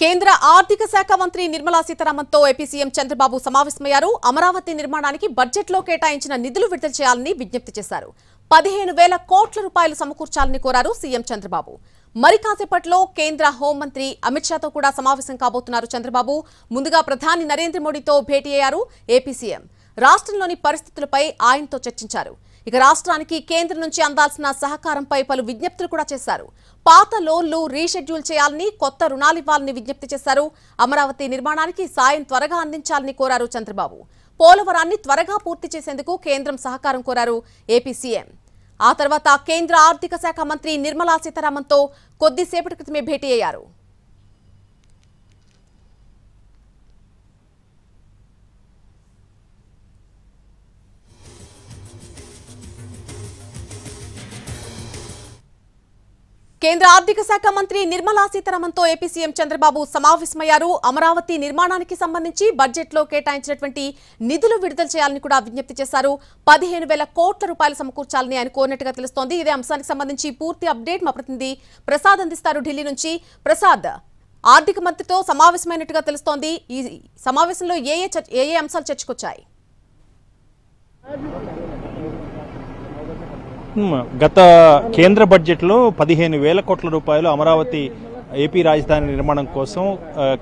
కేంద్ర ఆర్థిక శాఖ మంత్రి నిర్మలా సీతారామన్తో ఏపీ సీఎం చంద్రబాబు సమావేశమయ్యారు. అమరావతి నిర్మాణానికి బడ్జెట్లో కేటాయించిన నిధులు విడుదల చేయాలని విజ్ఞప్తి చేశారు. 15,000 కోట్ల రూపాయలు సమకూర్చాలని కోరారు సీఎం చంద్రబాబు. మరి కాసేపట్లో కేంద్ర హోంమంత్రి అమిత్ షాతో కూడా సమావేశం కాబోతున్నారు చంద్రబాబు. ముందుగా ప్రధాని నరేంద్ర మోడీతో భేటీ అయ్యారు ఏపీ సీఎం. రాష్ట్రంలోని పరిస్థితులపై ఆయనతో చర్చించారు. ఇక రాష్ట్రానికి కేంద్రం నుంచి అందాల్సిన సహకారంపై పలు విజ్ఞప్తులు కూడా చేశారు. పాత లోన్లు రీషెడ్యూల్ చేయాలని, కొత్త రుణాలు ఇవ్వాలని విజ్ఞప్తి చేశారు. అమరావతి నిర్మాణానికి సాయం త్వరగా అందించాలని కోరారు చంద్రబాబు. పోలవరాన్ని త్వరగా పూర్తి చేసేందుకు కేంద్రం సహకారం కోరారు ఏపీ సీఎం. ఆ తర్వాత కేంద్ర ఆర్థిక శాఖ మంత్రి నిర్మలా సీతారామన్తో కొద్దిసేపటి క్రితమే భేటీ అయ్యారు. కేంద్ర ఆర్థిక శాఖ మంత్రి నిర్మలా సీతారామన్తో ఏపీ సీఎం చంద్రబాబు సమావేశమయ్యారు. అమరావతి నిర్మాణానికి సంబంధించి బడ్జెట్లో కేటాయించినటువంటి నిధులు విడుదల చేయాలని కూడా విజ్ఞప్తి చేశారు. 15,000 కోట్ల రూపాయలు సమకూర్చాలని ఆయన కోరినట్టుగా తెలుస్తోంది. ఇదే అంశానికి సంబంధించి పూర్తి అప్డేట్ మా ప్రతినిధి ప్రసాద్ అందిస్తారు ఢిల్లీ నుంచి. ప్రసాద్, ఆర్థిక మంత్రితో సమావేశమైనట్టుగా తెలుస్తోంది. ఈ సమావేశంలో ఏ అంశాలు చర్చకొచ్చాయి? గత కేంద్ర బడ్జెట్లో 15,000 కోట్ల రూపాయలు అమరావతి ఏపీ రాజధాని నిర్మాణం కోసం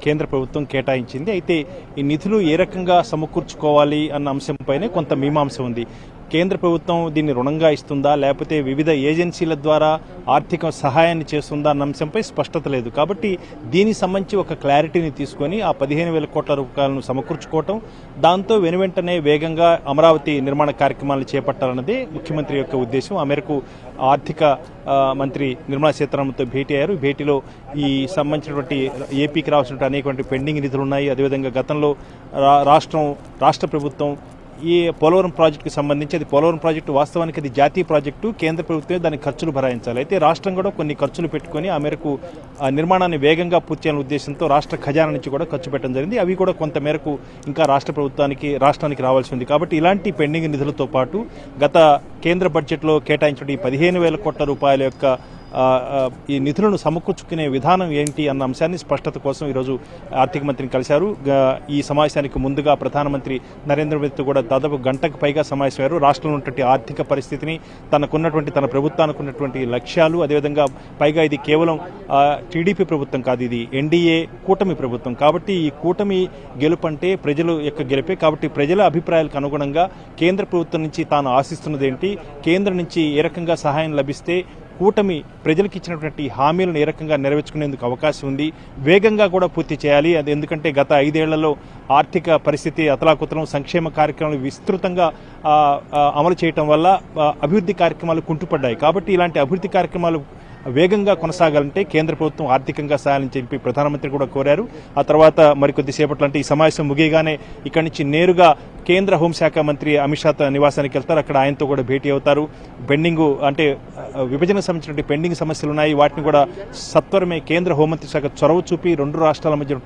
కేంద్ర ప్రభుత్వం కేటాయించింది. అయితే ఈ నిధులు ఏ రకంగా సమకూర్చుకోవాలి అన్న అంశంపైనే కొంత మీమాంస ఉంది. కేంద్ర ప్రభుత్వం దీన్ని రుణంగా ఇస్తుందా, లేకపోతే వివిధ ఏజెన్సీల ద్వారా ఆర్థిక సహాయాన్ని చేస్తుందా అన్న అంశంపై స్పష్టత లేదు. కాబట్టి దీనికి సంబంధించి ఒక క్లారిటీని తీసుకొని ఆ 15,000 కోట్ల రూపాయలను సమకూర్చుకోవటం, దాంతో వెనువెంటనే వేగంగా అమరావతి నిర్మాణ కార్యక్రమాలు చేపట్టాలన్నదే ముఖ్యమంత్రి యొక్క ఉద్దేశం. ఆ మేరకు ఆర్థిక మంత్రి నిర్మలా సీతారామన్తో భేటీ అయ్యారు. భేటీలో ఈ సంబంధించినటువంటి ఏపీకి రావాల్సినటువంటి అనేకటువంటి పెండింగ్ నిధులు ఉన్నాయి. అదేవిధంగా గతంలో రాష్ట్ర ప్రభుత్వం ఈ పోలవరం ప్రాజెక్టుకు సంబంధించి, అది పోలవరం ప్రాజెక్టు వాస్తవానికి అది జాతీయ ప్రాజెక్టు, కేంద్ర ప్రభుత్వమే దాని ఖర్చులు భరాయించాలి. అయితే రాష్ట్రం కూడా కొన్ని ఖర్చులు పెట్టుకుని ఆ మేరకు నిర్మాణాన్ని వేగంగా పూర్తి చేయాలనే ఉద్దేశంతో రాష్ట్ర ఖజానా నుంచి కూడా ఖర్చు పెట్టడం జరిగింది. అవి కూడా కొంత మేరకు ఇంకా రాష్ట్రానికి రావాల్సి ఉంది. కాబట్టి ఇలాంటి పెండింగ్ నిధులతో పాటు గత కేంద్ర బడ్జెట్లో కేటాయించిన 15,000 కోట్ల రూపాయల యొక్క ఈ నిధులను సమకూర్చుకునే విధానం ఏంటి అన్న అంశాన్ని స్పష్టత కోసం ఈరోజు ఆర్థిక మంత్రిని కలిశారు. ఈ సమావేశానికి ముందుగా ప్రధానమంత్రి నరేంద్ర మోదీతో కూడా దాదాపు గంటకు పైగా సమావేశమయ్యారు. రాష్ట్రంలో ఉన్నటువంటి ఆర్థిక పరిస్థితిని, తన ప్రభుత్వానికి ఉన్నటువంటి లక్ష్యాలు, అదేవిధంగా పైగా ఇది కేవలం టీడీపీ ప్రభుత్వం కాదు, ఇది ఎన్డీఏ కూటమి ప్రభుత్వం. కాబట్టి ఈ కూటమి గెలుపంటే ప్రజల యొక్క గెలుపే. కాబట్టి ప్రజల అభిప్రాయాలకు అనుగుణంగా కేంద్ర ప్రభుత్వం నుంచి తాను ఆశిస్తున్నది ఏంటి, కేంద్రం నుంచి ఏ రకంగా సహాయం లభిస్తే కూటమి ప్రజలకు ఇచ్చినటువంటి హామీలను ఏ రకంగా నెరవేర్చుకునేందుకు అవకాశం ఉంది, వేగంగా కూడా పూర్తి చేయాలి. అది ఎందుకంటే గత 5 ఏళ్లలో ఆర్థిక పరిస్థితి అతలాకుతలం, సంక్షేమ కార్యక్రమాలు విస్తృతంగా అమలు చేయటం వల్ల అభివృద్ధి కార్యక్రమాలు కుంటుపడ్డాయి. కాబట్టి ఇలాంటి అభివృద్ధి కార్యక్రమాలు వేగంగా కొనసాగాలంటే కేంద్ర ప్రభుత్వం ఆర్థికంగా సహాయం చెప్పి ప్రధానమంత్రి కూడా కోరారు. ఆ తర్వాత మరికొద్దిసేపట్లో, అంటే ఈ సమావేశం ముగియగానే ఇక్కడి నుంచి నేరుగా కేంద్ర హోంశాఖ మంత్రి అమిత్ షా నివాసానికి వెళ్తారు. అక్కడ ఆయనతో కూడా భేటీ అవుతారు. విభజనకు సంబంధించిన పెండింగ్ సమస్యలు ఉన్నాయి, వాటిని కూడా సత్వరమే కేంద్ర హోంమంత్రి శాఖ చొరవ చూపి 2 రాష్ట్రాల మధ్య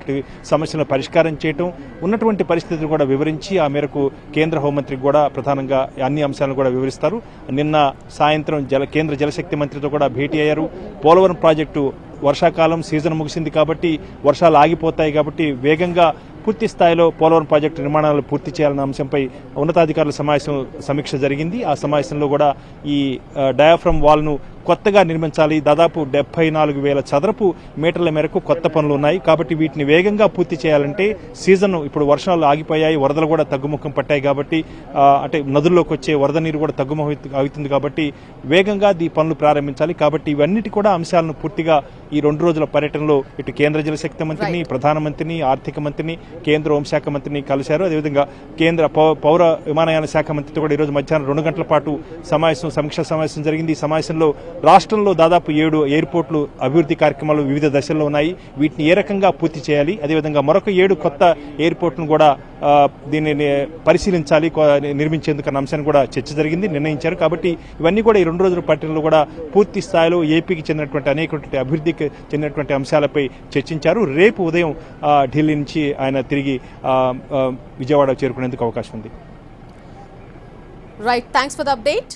సమస్యలను పరిష్కారం చేయడం, ఉన్నటువంటి పరిస్థితులు కూడా వివరించి ఆ మేరకు కేంద్ర హోంమంత్రికి కూడా ప్రధానంగా అన్ని అంశాలను కూడా వివరిస్తారు. నిన్న సాయంత్రం కేంద్ర జలశక్తి మంత్రితో కూడా భేటీ అయ్యారు. పోలవరం ప్రాజెక్టు వర్షాకాలం సీజన్ ముగిసింది కాబట్టి వర్షాలు ఆగిపోతాయి, కాబట్టి వేగంగా పూర్తి స్థాయిలో పోలవరం ప్రాజెక్టు నిర్మాణాలు పూర్తి చేయాలన్న అంశంపై ఉన్నతాధికారుల సమీక్ష జరిగింది. ఆ సమావేశంలో కూడా ఈ డయాఫ్రమ్ వాల్ను కొత్తగా నిర్మించాలి. దాదాపు 74,000 చదరపు మీటర్ల మేరకు కొత్త పనులు ఉన్నాయి. కాబట్టి వీటిని వేగంగా పూర్తి చేయాలంటే సీజన్, ఇప్పుడు వర్షాలు ఆగిపోయాయి, వరదలు కూడా తగ్గుముఖం పట్టాయి. కాబట్టి నదుల్లోకి వచ్చే వరద నీరు కూడా తగ్గుముఖం అవుతుంది. కాబట్టి వేగంగా ఈ పనులు ప్రారంభించాలి. కాబట్టి ఇవన్నిటి కూడా అంశాలను పూర్తిగా ఈ 2 రోజుల పర్యటనలో ఇటు కేంద్ర జలశక్తి మంత్రిని, ప్రధానమంత్రిని, ఆర్థిక మంత్రిని, కేంద్ర హోంశాఖ మంత్రిని కలిశారు. అదేవిధంగా కేంద్ర పౌర విమానయాన శాఖ మంత్రితో కూడా ఈరోజు మధ్యాహ్నం 2 గంటల పాటు సమీక్షా సమావేశం జరిగింది. ఈ సమావేశంలో రాష్ట్రంలో దాదాపు 7 ఎయిర్పోర్టులు అభివృద్ధి కార్యక్రమాలు వివిధ దశల్లో ఉన్నాయి, వీటిని ఏ రకంగా పూర్తి చేయాలి, అదేవిధంగా మరొక 7 కొత్త ఎయిర్పోర్టును కూడా దీనిని పరిశీలించాలి, నిర్మించేందుకు అన్న అంశాన్ని కూడా చర్చ జరిగింది, నిర్ణయించారు. కాబట్టి ఇవన్నీ కూడా ఈ 2 రోజుల పర్యటనలో కూడా పూర్తి స్థాయిలో ఏపీకి చెందినటువంటి అనేకటువంటి అభివృద్ధికి చెందినటువంటి అంశాలపై చర్చించారు. రేపు ఉదయం ఢిల్లీ నుంచి ఆయన తిరిగి విజయవాడ చేరుకునేందుకు అవకాశం ఉంది. Right, thanks for the update.